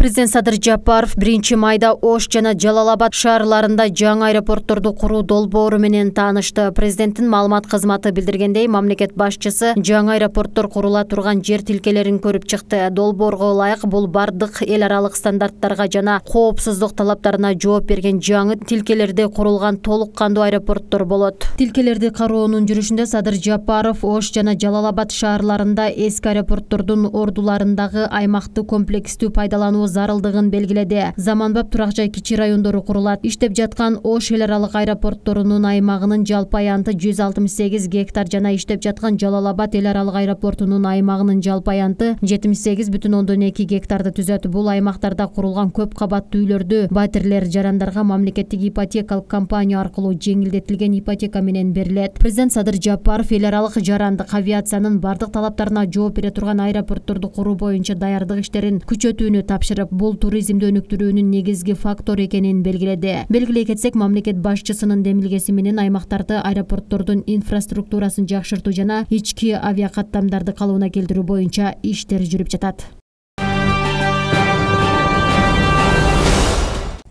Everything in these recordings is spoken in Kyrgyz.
Президент Садыр Жапаров 1 майда Ош жана Жалал-Абад шаарларында жаңы аэропортторду куруу долбоору менен таанышты. Президенттин маалымат кызматы билдиргендей, мамлекет башчысы жаңы аэропорттор курула турган жер тилкелерин көрүп чыкты. Долбоорго ылайык бул бардык эл аралык стандарттарга жана коопсуздук талаптарына жооп берген жаңы тилкелерде курулган толук кандуу аэропорттор болот. Тилкелерди кароонун жүрүшүндө Садыр Жапаров Ош жана Жалал-Абад шаарларында эски аэропорттордун ордуларындагы аймакты комплекстүү пайдалануу зарылдыгын белгиледи. Заманбап турак жай кичи райондору курулат. Иштеп жаткан Ош эл аралык аэропортторунун аймагынын жалпы аянты 168 гектар жана иштеп жаткан Жалал-Абад эл аралык аэропортунун аймагынын жалпы аянты 78,2 гектарды түзөт. Бул аймактарда курулган көп кабаттуу үйлөрдү батирлер жарандарга мамлекеттик ипотекалык компания аркылуу жеңилдетилген ипотека менен берилет. Президент Садыр Жапаров эл аралык жарандык авиациянын бардык талаптарына жооп бере турган аэропортторду куруу боюнча даярдык иштерин күчөтүүнү тапшырып, бул туризмди өнүктүрүүнүн негизги фактор экенин белгиледи. Белгилей кетсек, мамлекет башчысынын демилгеси менен аймактарды аэропорттордун инфраструктурасын жакшыртуу жана ички авиакаттамдарды калыбына келтирүү боюнча иштер жүрүп жатат.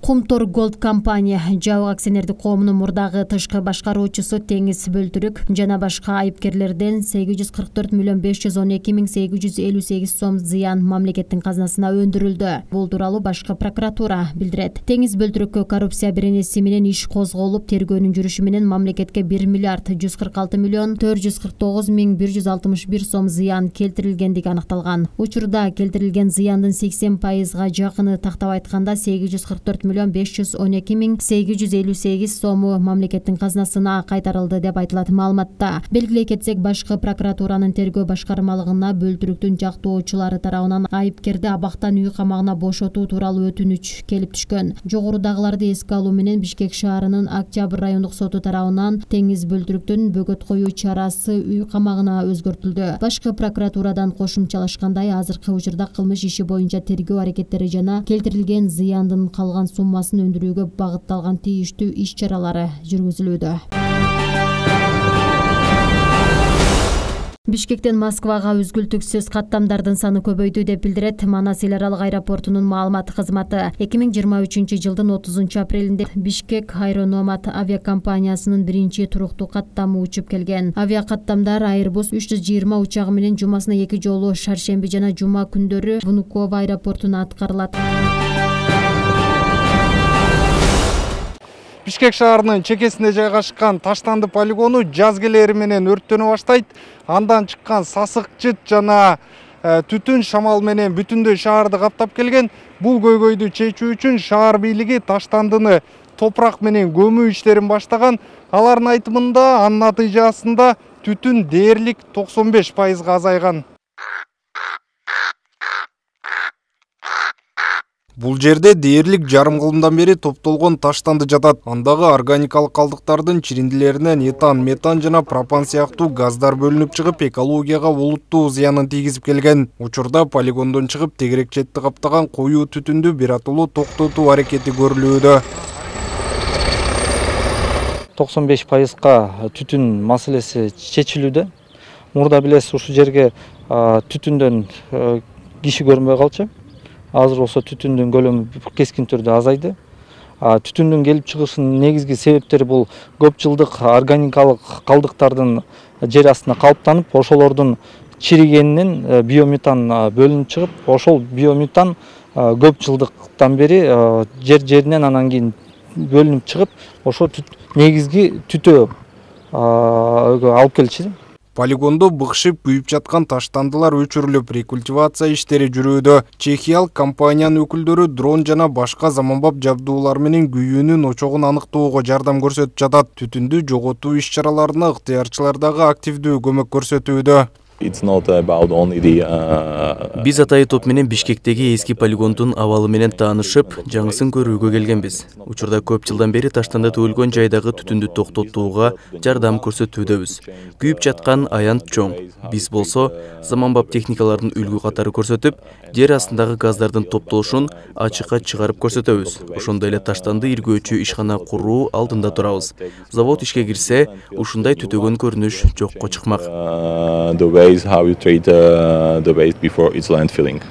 Кумтор Голд компания жабык акционердик коомунун мурдагы тышкы башкаруучусу Теңиз Бөлтүрүк жана башка айыпкерлерден 844,512,858 сом зыян мамлекеттин казынасына өндүрүлдү. Бул тууралуу башкы прокуратура билдирет. Теңиз Бөлтүрүккө коррупция беренеси менен иш козголуп, тергөөнүн жүрүшү менен мамлекетке 1,146,449,161 сом зыян келтирилгендиги аныкталган. Учурда келтирилген зыяндын 80%га жакыны, тактап айтканда 844,512,858 сому мамлекеттин казынасына кайтарылды деп айтылат маалыматта. Белгилей кетсек, башкы прокуратуранын тергөө башкармалыгына Бөлтүрүктүн жактоочулары тарабынан айыпкерди абактан үй камагына бошотуу тууралуу өтүнүч келип түшкөн. Жогорудагыларды эске алуу менен Бишкек шаарынын Октябрь райондук соту тарабынан Теңиз Бөлтүрүктүн бөгөт коюу чарасы үй камагына өзгөртүлдү. Башкы прокуратурадан кошумчалашкандай, азыркы учурда кылмыш иши боюнча тергөө аракеттери жана келтирилген зыяндын калган суммасын өндүрүүгө багытталган тийиштүү иш-чаралары жүргүзүлүүдө. Бишкектен Москвага үзгүлтүксүз каттамдардын саны көбөйдү деп билдирет Манас эл аралык аэропортунун маалымат кызматы. 2023 жылдын 30 апрелинде Бишкек Аэрономат авиакомпаниясынын биринчи туруктуу каттамы учуп келген. Авиакаттамдар Airbus 320 учагы менен жумасына 2 жолу шаршемби жана жума күндөрү Внуково аэропортуна аткарылат. Бишкек шаарынын чекесинде жайгашкан Таштанды полигону жаз келери менен өрттөнө баштайт. Андан чыккан сасык жыт жана түтүн шамал менен бүтүндөй шаарды каптап келген. Бул көйгөйдү чечүү үчүн шаар бийлиги Таштандыны топурак менен көмүү иштерин баштаган. Алардын айтымында анын натыйжасында түтүн дээрлик 95%га азайган. Бул жерде дээрлик жарым кылымдан бери топтолгон таштанды жатат. Андагы органикалык калдыктардын чириндилеринен этан, метан жана пропан сыяктуу газдар бөлүнүп чыгып, экологияга олуттуу зыянын тийгизип келген. Учурда полигондон чыгып, тегерек четти каптаган коюу түтүндү биротолуу токтотуу аракети көрүлүүдө. 95%га түтүн маселеси чечилүүдө. Мурда билесиз, ушул жерге түтүндөн киши көрүнбөй калчу. Азыр болсо түтүндүн көлөмү кескин түрдө азайды. Түтүндүн келип чыгышынын негизги себептери бул көп жылдык органикалык калдыктардын жер астына калыптанып, ошолордун чиригенинен биометан бөлүнүп чыгып, ошол биометан көп жылдыктан бери жеринен анан кийин бөлүнүп чыгып, ошо негизги түтөө алып келчү. Полигондо быкшып күйүп жаткан таштандылар өчүрүлүп, рекультивация иштери жүрүүдө. Чехиялык компаниянын өкүлдөрү дрон жана башка заманбап жабдуулар менен күйүүнүн очогун аныктоого жардам көрсөтүп жатат. Түтүндү жоготуу иш-чараларына ыктыярчылар дагы активдүү көмөк көрсөтүүдө. Биз Атай топ менен Бишкектеги эски полигондун абалы менен таанышып, жаңысын көрүүгө келгенбиз. Учурда көп жылдан бери таштанда төгүлгөн жайдагы түтүндү токтотууга жардам көрсөтүүдөбүз. Күйүп жаткан аянт чоң. Биз болсо заманбап техникалардын үлгү катары көрсөтүп, жер астындагы газдардын топтолушун ачыкка чыгарып көрсөтөбүз. Ошондой эле таштанды иргөөчү ишкана куруу алдында турабыз. Завод ишке кирсе, ушундай түтөгөн көрүнүш жокко чыкмак. How you treat the waste before its landfilling.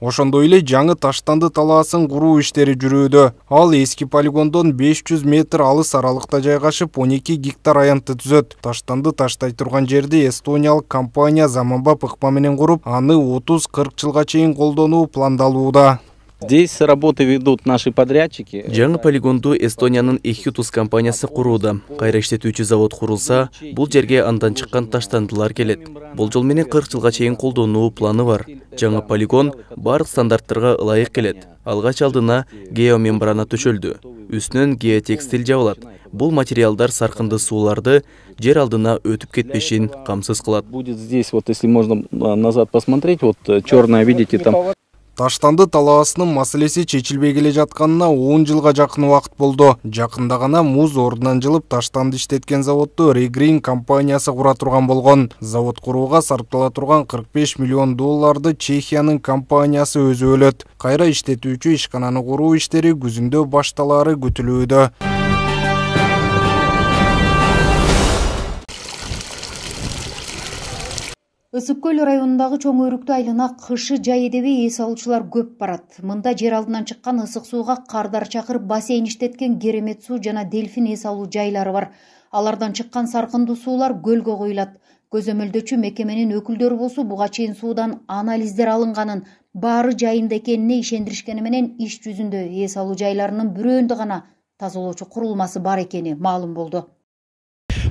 Ошондой эле жаңы таштанды талаасын куруу иштери жүрүүдө. Ал эски полигондон 500 метр алыс аралыкта жайгашып 12 гектар аянтты түзөт. Таштанды таштай турган жерди эстониялык компания заманбап ыкма менен куруп, аны 30-40 жылга чейин колдонуу пландалууда. Здесь работы ведут наши подрядчики. Жаңы полигонду Эстониянын Эхютус компаниясы курууда. Кайра иштетүүчү завод курулса, бул жерге андан чыккан таштандылар келет. Болжол менен 40 жылга чейин колдонуу планы бар. Жаңы полигон бардык стандарттарга ылайык келет. Алгач алдына геомембрана төшөлдү. Үстүнөн геотекстиль жабылат. Бул материалдар саркынды сууларды жер алдына өтүп кетпешин камсыз кылат. Будет здесь, вот если можно назад посмотреть, вот черное, видите, там. Таштанды талаасынын маселеси чечилбей келе жатканына 10 жылга жакын убакыт болду. Жакында гана муз ордунан жылып таштанды иштеткен заводду Регрин компаниясы кура турган болгон. Завод курууга сарптала турган 45 миллион долларды Чехиянын компаниясы өзү өлөт. Кайра иштетүүчү ишкананы куруу иштери күзүндө башталаары күтүлүүдө. Ысык көл районундагы чоң өрүктү айлана кышы жай эдебей эс алуучулар көп барат. Мында жер алдынан чыккан ысык сууга кардар чакырып бассейн иштеткен Керемет суу жана Дельфин эс алуу жайлары бар. Алардан чыккан саркындуу суулар көлгө куюлат. Көзөмөлдөөчү мекеменин өкүлдөрү болсо буга чейин суудан анализдер алынганын, баары жайында экенине ишендиришкени менен иш жүзүндө эс алуу жайларынын бирөөндө гана тазалоочу курулмасы бар экени маалым болду.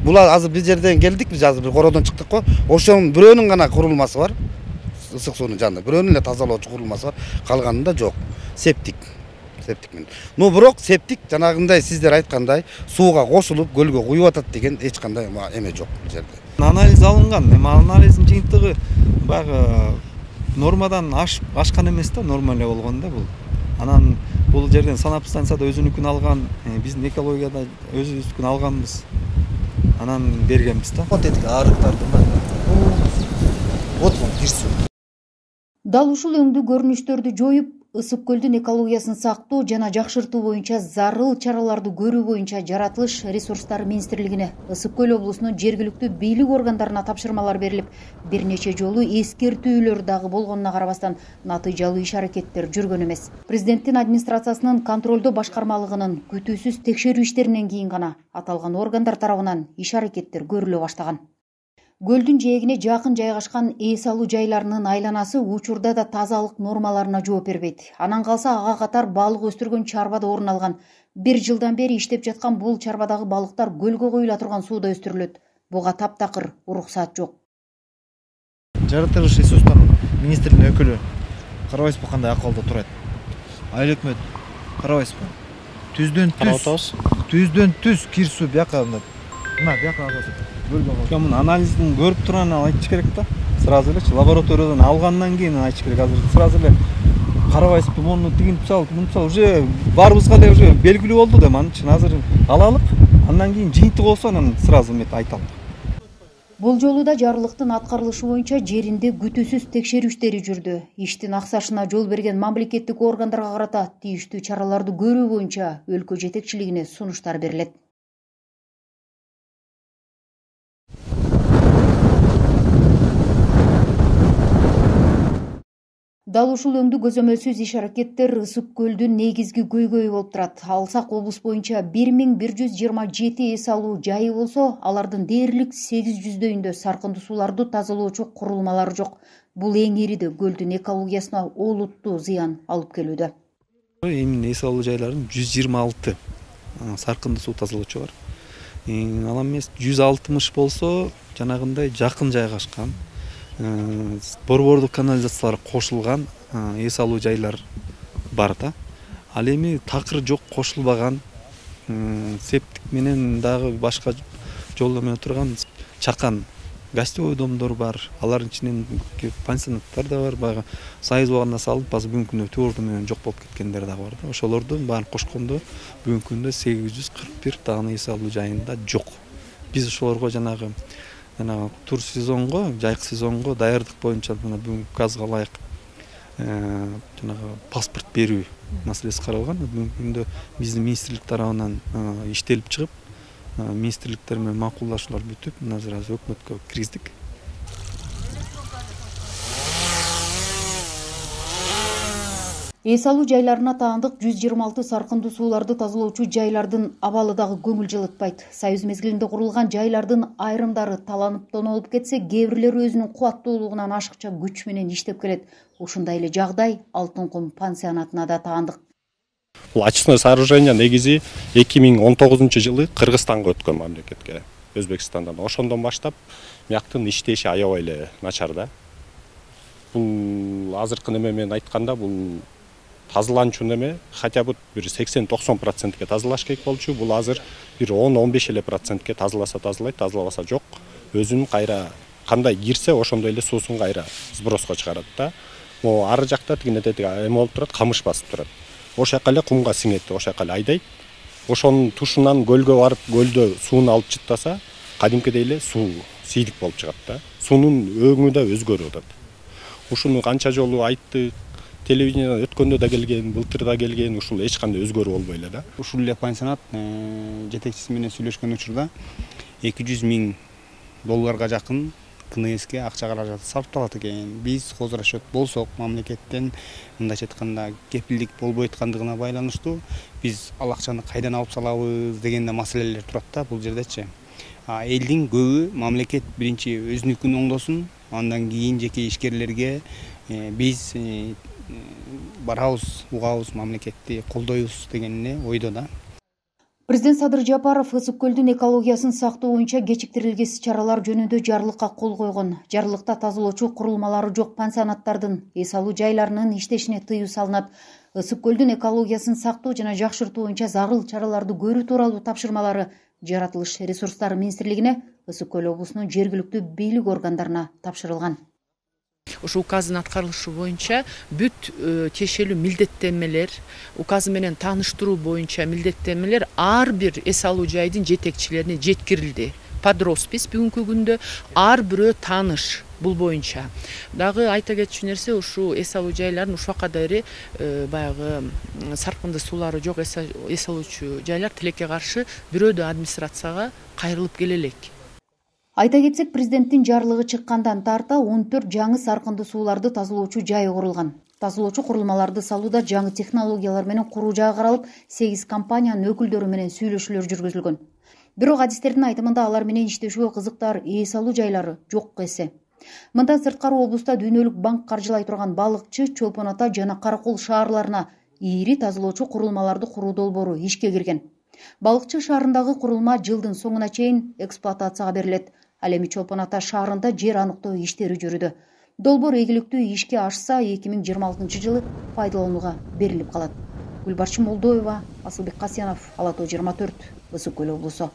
Булар азыр бир жерден келдик, биз азыр бир кородон чыктык го. Ошонун бирөөнүн гана курулмасы бар. Ысык суунун жанында бирөөнүн эле тазалоочу курулмасы бар. Калганында жок. Септик менен. Но бирок септик жанагындай сиздер айткандай сууга кошулуп көлгө куюп атат деген эч кандай эме жок бул жерде. Анализ алынган. Эми анализдин жыйынтыгы баягы нормадан ашкан эмес да, норма эле болгон да бул. Анан бул жерден санап станцияда өзүнүкүн алган, биздин экологияда өзүбүздүкүн алганбыз. Анан бергенбиз да. Вот этих арыктарды вот кирсүү. Дал ушул өңдүү көрүнүштөрдү жоюп, ысык көлдүн экологиясын сактоо жана жакшыртуу боюнча зарыл чараларды көрүү боюнча Жаратылыш ресурстары министрлигине, Ысык көл облусунун жергиликтүү бийлик органдарына тапшырмалар берилип, бир нече жолу эскертүүлөр дагы болгонуна карабастан натыйжалуу иш-аракеттер жүргөн эмес. Президенттин администрациясынын контролдоо башкармалыгынын күтүүсүз текшерүү иштеринен кийин гана аталган органдар тарабынан иш-аракеттер көрүлө баштаган. Көлдүн жээгине жакын жайгашкан эс алуу жайларынын айланасы учурда да тазалык нормаларына жооп бербейт. Анан калса ага катар балык өстүргөн чарбада орун алган. 1 жылдан бери иштеп жаткан бул чарбадагы балыктар көлгө куюла турган сууда өстүрүлөт. Буга таптакыр уруксат жок. Жаратылыш ресурстар министрлигинин өкүлү карабайсызбы кандай акыбалда турат? Айыл өкмөт карабайсызбы? Түздөн түз кир суу бияка мына бияка аласыз. Мына анализдин көрүп туранын айтыш керек да. Сразу элечи лабораториядан алгандан кийин айтыш керек. Азыр сразу эле карабайсызбы, муну тигинтип салып, мынтип салып, уже баарыбызга эле уже белгилүү болду да, анын үчүн азыр алалык, андан кийин жыйынтык болсо анан сразу мет айталым. Бул жолу да жарылыктын аткарылышы боюнча жеринде күтүүсүз текшерүү иштери жүрдү. Иштин аксашына жол берген мамлекеттик органдарга карата тийиштүү чараларды көрүү боюнча өлкө жетекчилигине сунуштар берилет. Дал ушул өңдүү көзөмөлсүз иш-аракеттер Ысык көлдүн негизги көйгөйү болуп турат. Алсак облус боюнча 1127 эс алуу жайы болсо, алардын дээрлик 800дөйүндө саркындуу сууларды тазалоочу курулмалары жок. Бул эң ириди көлдүн экологиясына олуттуу зыян алып келүүдө. Эми эс алуу жайларынын 126 саркындуу суу тазалоочу бар. Ал эмес 160 болсо, жанагындай жакын жайгашкан борбордук канализациялар кошулган эс алуу жайлар бар да. Ал эми такыр жок кошулбаган септик менен дагы башка жолдор менен турган чакан гостевой домдор бар. Алардын ичинен пансионаттар да бар. Баягы союз убагында салып, азыр бүгүнкү күндө творду менен жок болуп кеткендер да бар да. Ошолордун баарын кошкондо бүгүнкү күндө 841 дагы эс алуу жайында жок. Биз ошолорго жанагы тур сезонго, жайкы сезонго даярдык боюнча бүгүнкү указга ылайык жанагы паспорт берүү маселеси каралган. Бүгүнкү күндө биздин министрлик тарабынан иштелип чыгып, министрликтер менен макулдашуулар бүтүп, азыр өкмөткө киргиздик. Эс алуу жайларына таандык 126 саркындуу сууларды тазалоочу жайлардын абалы дагы көңүл жылытпайт. Союз мезгилинде курулган жайлардын айрымдары таланып тонолуп кетсе, кээ бирлери өзүнүн кубаттуулугунан ашыкча күч менен иштеп келет. Ушундай эле жагдай Алтын кум пансионатына да таандык. Бул очистное сооружение негизи 2019-жылы Кыргызстанга өткөн мамлекетке, Өзбекстандан. Ошондон баштап мияктын иштеши аябай эле начар да. Бул азыркы неме менен айтканда бул тазаланчу неме хотя бы бир 80-90%ке тазалаш керек болчу. Бул азыр бир 10-15 эле процентке тазаласа тазалайт, тазалабаса жок. Өзүнүн кайра кандай кирсе ошондой эле суусун кайра сброско чыгарат да. Могу ары жакта тигинете эме болуп турат, камыш басып турат. Ошол жака эле кумга сиңет, ошол жака эле айдайт. Ошонун тушунан көлгө барып, көлдө сууну алып чыттаса, кадимкидей эле суу сийдик болуп чыгат да. Суунун өңү да өзгөрүп атат. Ушуну канча жолу айттык, телевидениеден өткөндө да келген, былтыр да келген, ушул эч кандай өзгөрүү болбой эле да. Ушул эле пансионат жетекчиси менен сүйлөшкөн учурда 200 000 долларга жакын КНСке акча каражаты сарпталат экен. Биз козу расчет болсок, мамлекеттен мындайча айтканда кепилдик болбой аткандыгына байланыштуу биз ал акчаны кайдан алып салабыз деген маселелер турат да бул жердечи. Элдин көбү мамлекет биринчи өзүнүкүн оңдосун, андан кийин жеке ишкерлерге биз барабыз, угабыз, мамлекетти колдойбуз деген эле ойдо да. Президент Садыр Жапаров ысык көлдүн экологиясын сактоо боюнча кечиктирилгес чаралар жөнүндө жарлыкка кол койгон. Жарлыкта тазалоочу курулмалары жок пансионаттардын, эс алуу жайларынын иштешине тыюу салынат. Ысык көлдүн экологиясын сактоо жана жакшыртуу боюнча зарыл чараларды көрүү тууралуу тапшырмалары Жаратылыш ресурстары министрлигине, Ысык көл облусунун жергиликтүү бийлик органдарына тапшырылган. Ошо указдын аткарылышы боюнча бүт тиешелүү милдеттенмелер, указы менен тааныштыруу боюнча милдеттенмелер ар бир эс алуу жайдын жетекчилерине жеткирилди. Под роспись бүгүнкү күндө ар бирөө тааныш бул боюнча. Дагы айта кетчү нерсе, ушул эс алуу жайлардын ушакка дейри баягы саркынды суулары жок эс алуучу жайлар тилекке каршы бирөө да администрацияга кайрылып келе элек. Айта кетсек, президенттин жарлыгы чыккандан тарта 14 жаңы саркынды сууларды тазалоочу жай курулган. Тазалоочу курулмаларды салууда жаңы технологиялар менен куруу жагы каралып, 8 компаниянын өкүлдөрү менен сүйлөшүүлөр жүргүзүлгөн. Бирок адистердин айтымында алар менен иштешүүгө кызыктар эс алуу жайлары жок эсе. Мындан сырткары облуста дүйнөлүк банк каржылай турган Балыкчы, Чолпон Ата жана Каракол шаарларына ири тазалоочу курулмаларды куруу долбоору ишке кирген. Балыкчы шаарындагы курулма жылдын соңуна чейин эксплуатацияга берилет. Ал эми Чолпон Ата шаарында жер аныктоо иштери жүрүүдө. Долбоор ийгиликтүү ишке ашса 2026-жылы пайдаланууга берилип калат. Гүлбарчын Молдоева, Асылбек Касьянов, Ала Тоо 24, Ысык көл облусу.